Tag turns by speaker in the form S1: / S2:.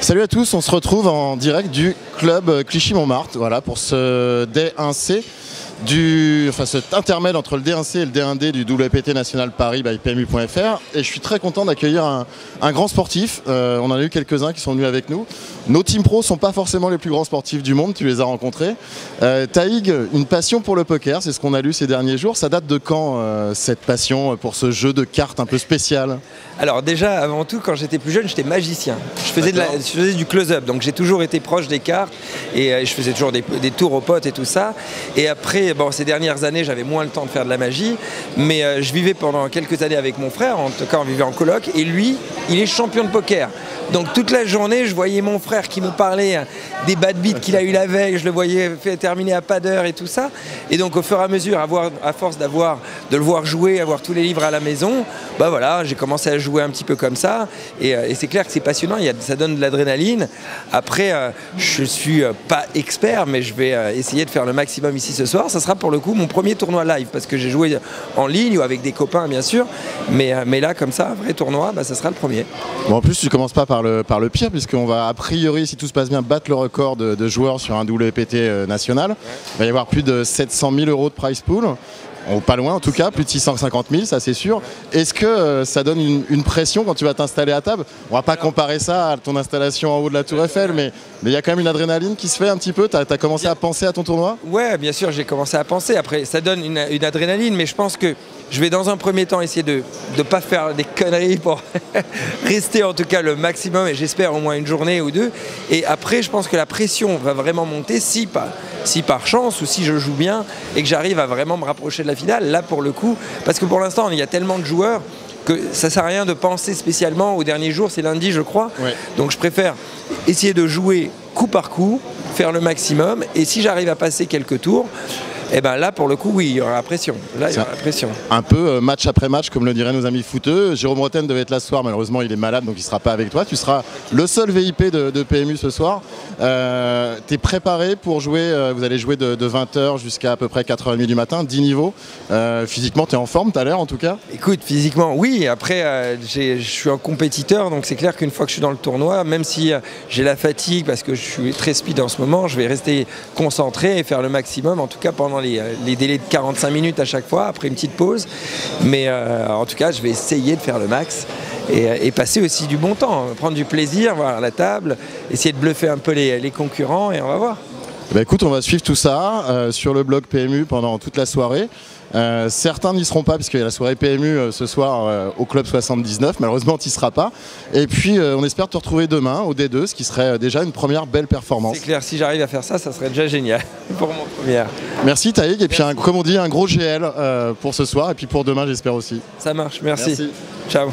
S1: Salut à tous, on se retrouve en direct du club Clichy-Montmartre, voilà, pour ce D1C, cet intermède entre le D1C et le D1D du WPT National Paris by PMU.fr. Et je suis très content d'accueillir un grand sportif. On en a eu quelques-uns qui sont venus avec nous. Nos team pros ne sont pas forcément les plus grands sportifs du monde, tu les as rencontrés. Taïg, une passion pour le poker, c'est ce qu'on a lu ces derniers jours. Ça date de quand cette passion pour ce jeu de cartes un peu spécial?
S2: Alors déjà, avant tout, quand j'étais plus jeune, j'étais magicien. Je faisais du close-up, donc j'ai toujours été proche des cartes et je faisais toujours des tours aux potes et tout ça. Et après, bon, ces dernières années, j'avais moins le temps de faire de la magie, mais je vivais pendant quelques années avec mon frère, en tout cas on vivait en coloc, et lui, il est champion de poker. Donc toute la journée, je voyais mon frère qui me parlait des bad beats qu'il a eu la veille, je le voyais terminer à pas d'heure et tout ça. Et donc au fur et à mesure, à force de le voir jouer, avoir tous les livres à la maison, bah voilà, j'ai commencé à jouer un petit peu comme ça. Et c'est clair que c'est passionnant, ça donne de l'adrénaline. Après, je suis pas expert, mais je vais essayer de faire le maximum ici ce soir. Ça sera pour le coup mon premier tournoi live, parce que j'ai joué en ligne ou avec des copains bien sûr. Mais là, comme ça, un vrai tournoi, bah, ça sera le premier.
S1: Bon, en plus, tu commences pas par le pire, puisqu'on va a priori, si tout se passe bien, battre le record de joueurs sur un WPT national. Il va y avoir plus de 700 000 € de prize pool. Pas loin en tout cas, plus de 650 000, ça c'est sûr. Est-ce que ça donne une pression quand tu vas t'installer à table? On va pas comparer ça à ton installation en haut de la Tour Eiffel, mais il y a quand même une adrénaline qui se fait un petit peu. Tu as commencé à penser à ton tournoi?
S2: Ouais, bien sûr, j'ai commencé à penser. Après, ça donne une adrénaline, mais je pense que je vais dans un premier temps essayer de ne pas faire des conneries pour rester en tout cas le maximum, et j'espère au moins une journée ou deux. Et après, je pense que la pression va vraiment monter si par chance ou si je joue bien et que j'arrive à vraiment me rapprocher de la finale. Là, pour le coup, parce que pour l'instant, il y a tellement de joueurs que ça ne sert à rien de penser spécialement au dernier jour, c'est lundi je crois. Ouais. Donc je préfère essayer de jouer coup par coup, faire le maximum, et si j'arrive à passer quelques tours, et ben là, pour le coup, oui, il y aura la pression. Là, il y aura la pression.
S1: Un peu match après match, comme le diraient nos amis footeux. Jérôme Roten devait être là ce soir, malheureusement, il est malade, donc il ne sera pas avec toi. Tu seras le seul VIP de PMU ce soir. Tu es préparé pour jouer, vous allez jouer de 20h jusqu'à peu près 4h30 du matin, 10 niveaux. Physiquement, tu es en forme, tu as l'air en tout cas?
S2: Écoute, physiquement, oui. Après, je suis un compétiteur, donc c'est clair qu'une fois que je suis dans le tournoi, même si j'ai la fatigue, parce que je suis très speed en ce moment, je vais rester concentré et faire le maximum, en tout cas pendant les délais de 45 minutes à chaque fois, après une petite pause. Mais en tout cas, je vais essayer de faire le max et passer aussi du bon temps, prendre du plaisir, voir à la table, essayer de bluffer un peu les concurrents, et on va voir.
S1: Bah écoute, on va suivre tout ça sur le blog PMU pendant toute la soirée. Certains n'y seront pas puisqu'il y a la soirée PMU ce soir au Club 79, malheureusement tu n'y seras pas. Et puis on espère te retrouver demain au D2, ce qui serait déjà une première belle performance.
S2: C'est clair, si j'arrive à faire ça, ça serait déjà génial pour mon première.
S1: Merci Taïg, et puis comme on dit, un gros GL pour ce soir, et puis pour demain j'espère aussi.
S2: Ça marche, merci. Ciao.